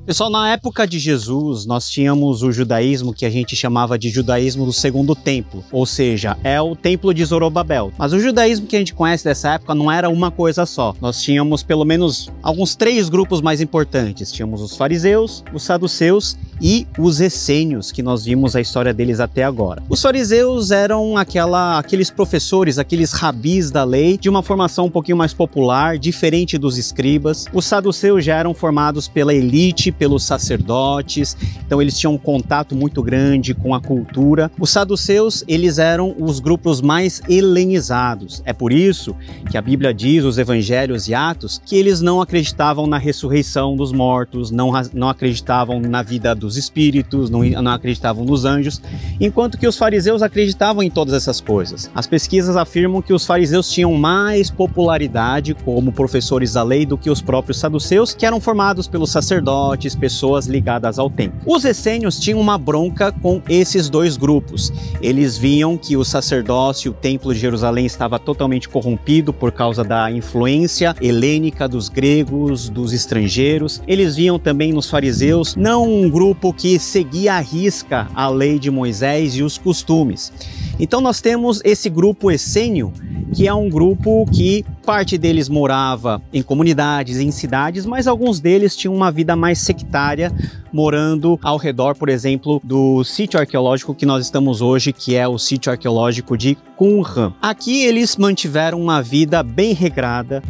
Pessoal, na época de Jesus, nós tínhamos o judaísmo que a gente chamava de judaísmo do Segundo Templo, ou seja, é o Templo de Zorobabel. Mas o judaísmo que a gente conhece dessa época não era uma coisa só. Nós tínhamos pelo menos alguns 3 grupos mais importantes. Tínhamos os fariseus, os saduceus e os essênios, que nós vimos a história deles até agora. Os fariseus eram aqueles professores, aqueles rabis da lei, de uma formação um pouquinho mais popular, diferente dos escribas. Os saduceus já eram formados pela elite, pelos sacerdotes, então eles tinham um contato muito grande com a cultura. Os saduceus, eles eram os grupos mais helenizados. É por isso que a Bíblia diz, os evangelhos e Atos, que eles não acreditavam na ressurreição dos mortos, não acreditavam na vida dos espíritos, não acreditavam nos anjos, enquanto que os fariseus acreditavam em todas essas coisas. As pesquisas afirmam que os fariseus tinham mais popularidade como professores da lei do que os próprios saduceus, que eram formados pelos sacerdotes, pessoas ligadas ao templo. Os essênios tinham uma bronca com esses 2 grupos. Eles viam que o sacerdócio, o templo de Jerusalém estava totalmente corrompido por causa da influência helênica dos gregos, dos estrangeiros. Eles viam também nos fariseus não um grupo que seguia à risca a lei de Moisés e os costumes. Então nós temos esse grupo essênio, que é um grupo que parte deles morava em comunidades, em cidades, mas alguns deles tinham uma vida mais sectária, morando ao redor, por exemplo, do sítio arqueológico que nós estamos hoje, que é o sítio arqueológico de Qumran. Aqui eles mantiveram uma vida bem regrada,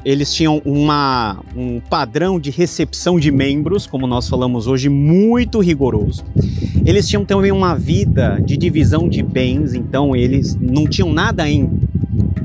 eles tinham um padrão de recepção de membros, como nós falamos hoje, muito rigoroso. Eles tinham também uma vida de divisão de bens, então eles não tinham nada em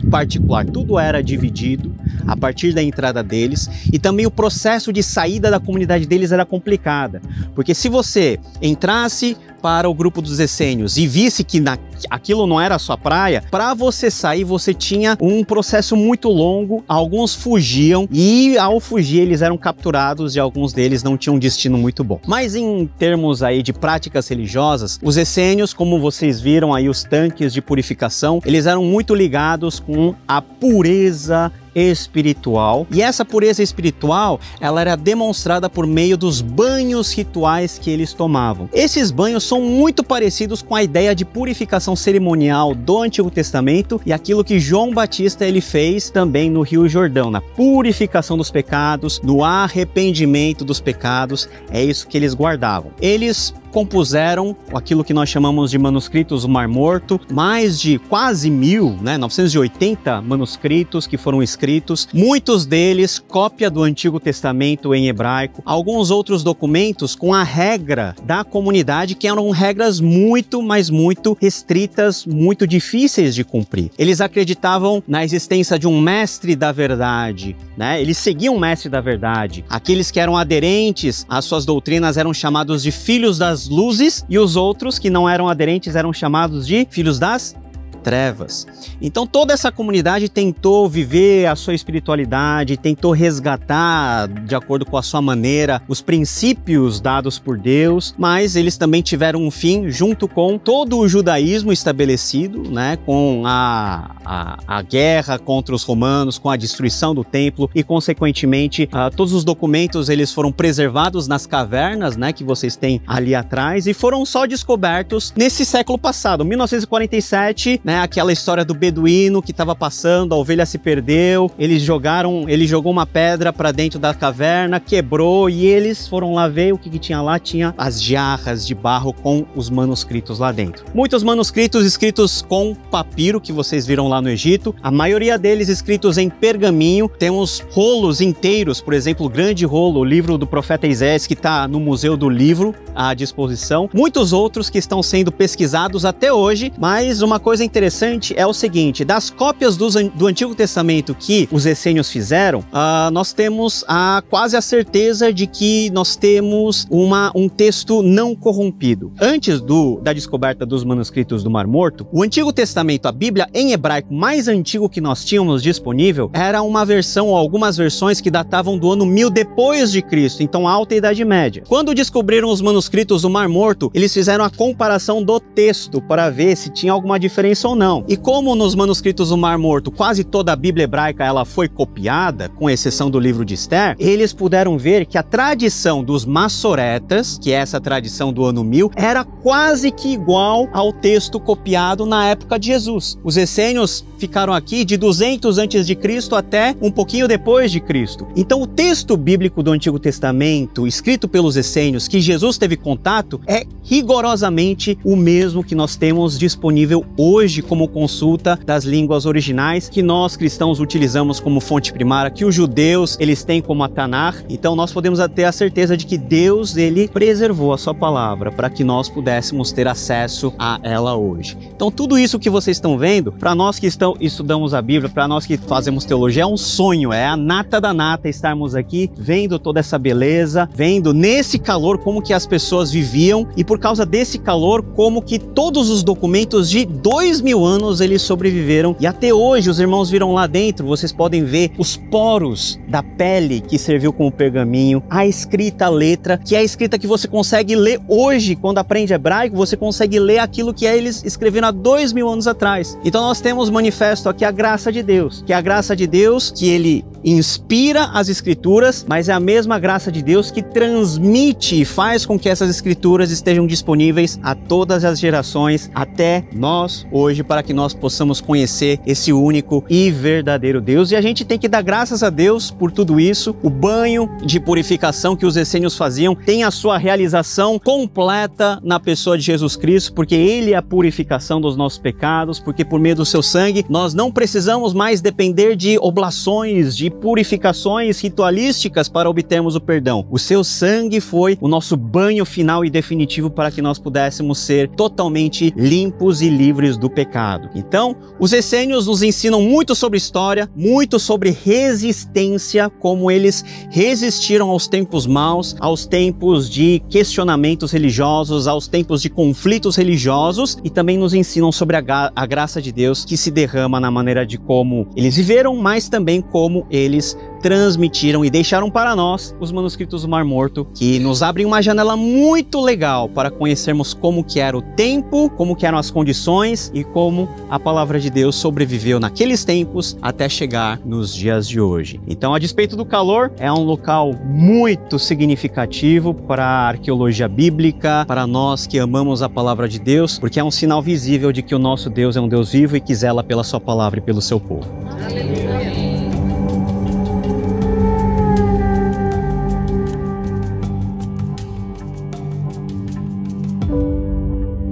particular, tudo era dividido a partir da entrada deles, e também o processo de saída da comunidade deles era complicada, porque se você entrasse para o grupo dos essênios e visse que aquilo não era a sua praia, para você sair você tinha um processo muito longo, alguns fugiam e ao fugir eles eram capturados e alguns deles não tinham um destino muito bom. Mas em termos aí de práticas religiosas, os essênios, como vocês viram aí os tanques de purificação, eles eram muito ligados com a pureza espiritual, e essa pureza espiritual ela era demonstrada por meio dos banhos rituais que eles tomavam. Esses banhos são muito parecidos com a ideia de purificação cerimonial do Antigo Testamento e aquilo que João Batista ele fez também no Rio Jordão, na purificação dos pecados, no arrependimento dos pecados. É isso que eles guardavam. Eles compuseram aquilo que nós chamamos de manuscritos do Mar Morto, mais de quase 980 manuscritos que foram escritos, muitos deles cópia do Antigo Testamento em hebraico, alguns outros documentos com a regra da comunidade, que eram regras muito, mas muito restritas, muito difíceis de cumprir. Eles acreditavam na existência de um mestre da verdade, né? Eles seguiam o mestre da verdade. Aqueles que eram aderentes às suas doutrinas eram chamados de filhos das luzes, e os outros que não eram aderentes eram chamados de filhos das trevas. Então toda essa comunidade tentou viver a sua espiritualidade, tentou resgatar de acordo com a sua maneira os princípios dados por Deus, mas eles também tiveram um fim junto com todo o judaísmo estabelecido, né, com a guerra contra os romanos, com a destruição do templo e consequentemente todos os documentos eles foram preservados nas cavernas, né, que vocês têm ali atrás, e foram só descobertos nesse século passado, 1947, né, aquela história do beduíno que estava passando, a ovelha se perdeu, ele jogou uma pedra para dentro da caverna, quebrou, e eles foram lá ver o que tinha lá. Tinha as jarras de barro com os manuscritos lá dentro. Muitos manuscritos escritos com papiro, que vocês viram lá no Egito, a maioria deles escritos em pergaminho. Temos rolos inteiros, por exemplo, o grande rolo, o livro do profeta Isaías, que está no Museu do Livro à disposição. Muitos outros que estão sendo pesquisados até hoje, mas uma coisa interessante é o seguinte: das cópias do Antigo Testamento que os essênios fizeram, nós temos quase a certeza de que nós temos um texto não corrompido. Antes da descoberta dos manuscritos do Mar Morto, o Antigo Testamento, a Bíblia em hebraico mais antigo que nós tínhamos disponível, era uma versão ou algumas versões que datavam do ano 1000 depois de Cristo, então Alta Idade Média. Quando descobriram os manuscritos do Mar Morto, eles fizeram a comparação do texto para ver se tinha alguma diferença ou ou não. E como nos manuscritos do Mar Morto quase toda a Bíblia hebraica ela foi copiada, com exceção do livro de Esther, eles puderam ver que a tradição dos massoretas, que é essa tradição do ano 1000, era quase que igual ao texto copiado na época de Jesus. Os essênios ficaram aqui de 200 a.C. até um pouquinho depois de Cristo. Então o texto bíblico do Antigo Testamento, escrito pelos essênios, que Jesus teve contato, é rigorosamente o mesmo que nós temos disponível hoje como consulta das línguas originais, que nós cristãos utilizamos como fonte primária, que os judeus eles têm como a Tanar. Então nós podemos ter a certeza de que Deus ele preservou a sua palavra para que nós pudéssemos ter acesso a ela hoje. Então tudo isso que vocês estão vendo, para nós que estudamos a Bíblia, para nós que fazemos teologia, é um sonho, é a nata da nata estarmos aqui vendo toda essa beleza, vendo nesse calor como que as pessoas viviam e por causa desse calor como que todos os documentos de 2000 anos eles sobreviveram e até hoje os irmãos viram lá dentro, vocês podem ver os poros da pele que serviu como pergaminho, a escrita, a letra, que é a escrita que você consegue ler hoje, quando aprende hebraico, você consegue ler aquilo que eles escreveram há 2000 anos atrás. Então nós temos manifesto aqui a graça de Deus, que é a graça de Deus que ele inspira as escrituras, mas é a mesma graça de Deus que transmite e faz com que essas escrituras estejam disponíveis a todas as gerações, até nós hoje, para que nós possamos conhecer esse único e verdadeiro Deus. E a gente tem que dar graças a Deus por tudo isso. O banho de purificação que os essênios faziam tem a sua realização completa na pessoa de Jesus Cristo, porque ele é a purificação dos nossos pecados, porque por meio do seu sangue nós não precisamos mais depender de oblações, de purificações ritualísticas para obtermos o perdão. O seu sangue foi o nosso banho final e definitivo para que nós pudéssemos ser totalmente limpos e livres do pecado. Então, os essênios nos ensinam muito sobre história, muito sobre resistência, como eles resistiram aos tempos maus, aos tempos de questionamentos religiosos, aos tempos de conflitos religiosos, e também nos ensinam sobre a graça de Deus que se derrama na maneira de como eles viveram, mas também como eles transmitiram e deixaram para nós os manuscritos do Mar Morto, que nos abrem uma janela muito legal para conhecermos como que era o tempo, como que eram as condições e como a palavra de Deus sobreviveu naqueles tempos até chegar nos dias de hoje. Então, a despeito do calor, é um local muito significativo para a arqueologia bíblica, para nós que amamos a palavra de Deus, porque é um sinal visível de que o nosso Deus é um Deus vivo e que zela pela sua palavra e pelo seu povo. Aleluia.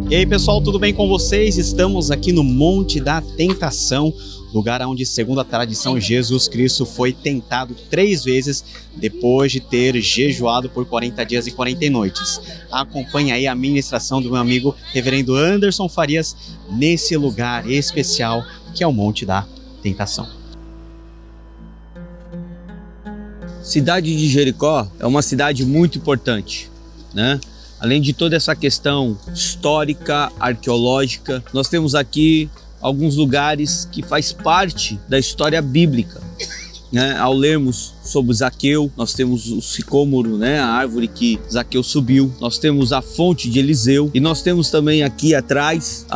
E aí pessoal, tudo bem com vocês? Estamos aqui no Monte da Tentação, lugar onde, segundo a tradição, Jesus Cristo foi tentado 3 vezes depois de ter jejuado por 40 dias e 40 noites. Acompanhe aí a ministração do meu amigo Reverendo Anderson Farias nesse lugar especial que é o Monte da Tentação. Cidade de Jericó é uma cidade muito importante, né? Além de toda essa questão histórica, arqueológica, nós temos aqui alguns lugares que faz parte da história bíblica, né? Ao lermos sobre Zaqueu, nós temos o sicômoro, né? A árvore que Zaqueu subiu, nós temos a fonte de Eliseu e nós temos também aqui atrás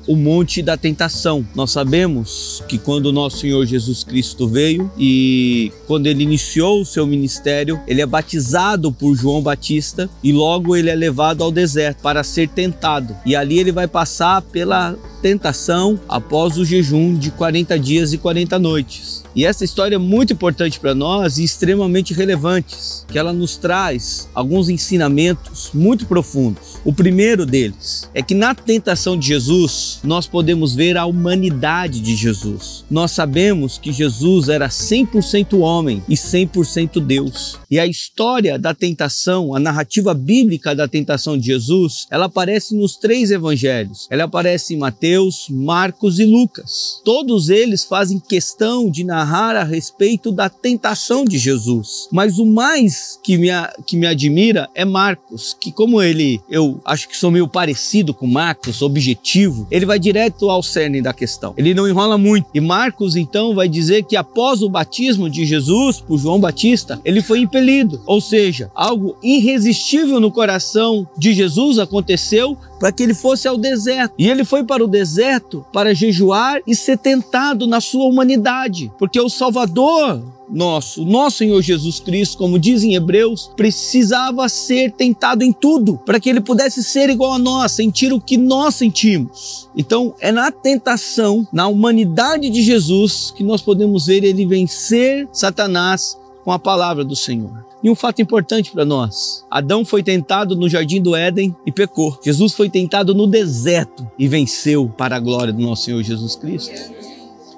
o Monte da Tentação. Nós sabemos que quando o nosso Senhor Jesus Cristo veio e quando ele iniciou o seu ministério, ele é batizado por João Batista e logo ele é levado ao deserto para ser tentado. E ali ele vai passar pela tentação após o jejum de 40 dias e 40 noites. E essa história é muito importante para nós e extremamente relevante, que ela nos traz alguns ensinamentos muito profundos. O primeiro deles é que na tentação de Jesus, nós podemos ver a humanidade de Jesus. Nós sabemos que Jesus era 100% homem e 100% Deus. E a história da tentação, a narrativa bíblica da tentação de Jesus, ela aparece nos 3 evangelhos. Ela aparece em Mateus, Marcos e Lucas. Todos eles fazem questão de narrar a respeito da tentação coração de Jesus. Mas o mais que me admira é Marcos, que como eu acho que sou meio parecido com Marcos, objetivo, ele vai direto ao cerne da questão. Ele não enrola muito. E Marcos, então, vai dizer que após o batismo de Jesus por João Batista, ele foi impelido. Ou seja, algo irresistível no coração de Jesus aconteceu para que ele fosse ao deserto. E ele foi para o deserto para jejuar e ser tentado na sua humanidade. Porque o Salvador nosso Senhor Jesus Cristo, como diz em Hebreus, precisava ser tentado em tudo, para que ele pudesse ser igual a nós, sentir o que nós sentimos. Então, é na tentação, na humanidade de Jesus, que nós podemos ver ele vencer Satanás com a palavra do Senhor. E um fato importante para nós: Adão foi tentado no jardim do Éden e pecou. Jesus foi tentado no deserto e venceu para a glória do nosso Senhor Jesus Cristo.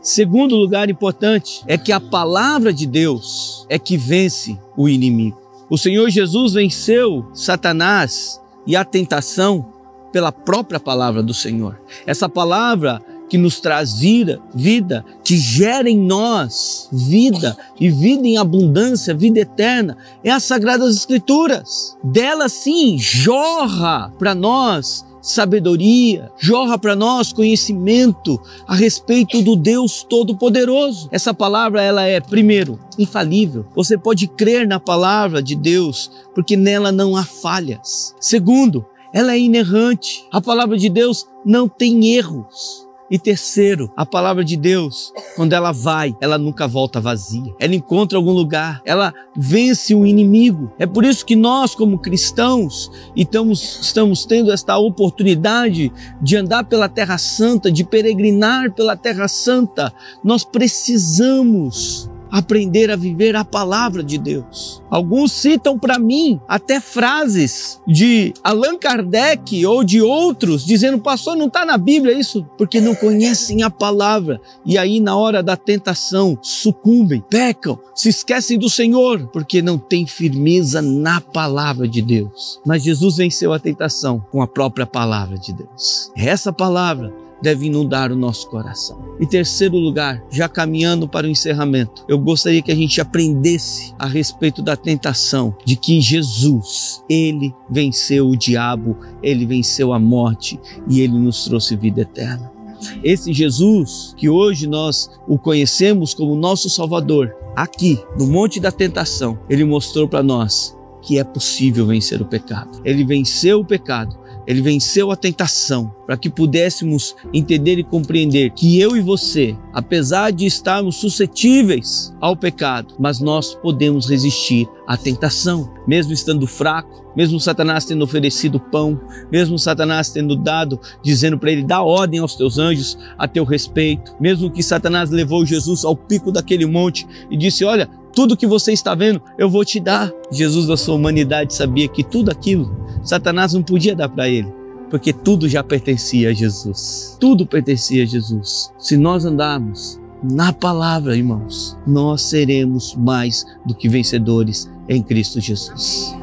Segundo lugar importante é que a palavra de Deus é que vence o inimigo. O Senhor Jesus venceu Satanás e a tentação pela própria palavra do Senhor. Essa palavra que nos traz vida, que gera em nós vida e vida em abundância, vida eterna, é as Sagradas Escrituras. Dela sim jorra para nós sabedoria, jorra para nós conhecimento a respeito do Deus Todo-Poderoso. Essa palavra, ela é, primeiro, infalível. Você pode crer na palavra de Deus, porque nela não há falhas. Segundo, ela é inerrante. A palavra de Deus não tem erros. E terceiro, a palavra de Deus, quando ela vai, ela nunca volta vazia. Ela encontra algum lugar, ela vence o inimigo. É por isso que nós, como cristãos, estamos tendo esta oportunidade de andar pela Terra Santa, de peregrinar pela Terra Santa. Nós precisamos aprender a viver a palavra de Deus. Alguns citam para mim até frases de Allan Kardec ou de outros dizendo: pastor, não está na Bíblia isso, porque não conhecem a palavra. E aí na hora da tentação sucumbem, pecam, se esquecem do Senhor, porque não tem firmeza na palavra de Deus. Mas Jesus venceu a tentação com a própria palavra de Deus. Essa palavra deve inundar o nosso coração. Em terceiro lugar, já caminhando para o encerramento, eu gostaria que a gente aprendesse a respeito da tentação, de que Jesus, ele venceu o diabo, ele venceu a morte e ele nos trouxe vida eterna. Esse Jesus, que hoje nós o conhecemos como nosso Salvador, aqui no Monte da Tentação, ele mostrou para nós que é possível vencer o pecado. Ele venceu o pecado. Ele venceu a tentação para que pudéssemos entender e compreender que eu e você, apesar de estarmos suscetíveis ao pecado, mas nós podemos resistir à tentação, mesmo estando fraco, mesmo Satanás tendo oferecido pão, mesmo Satanás tendo dizendo para ele: dá ordem aos teus anjos a teu respeito, mesmo que Satanás levou Jesus ao pico daquele monte e disse: olha, tudo que você está vendo, eu vou te dar. Jesus, da sua humanidade, sabia que tudo aquilo, Satanás não podia dar para ele, porque tudo já pertencia a Jesus. Tudo pertencia a Jesus. Se nós andarmos na palavra, irmãos, nós seremos mais do que vencedores em Cristo Jesus.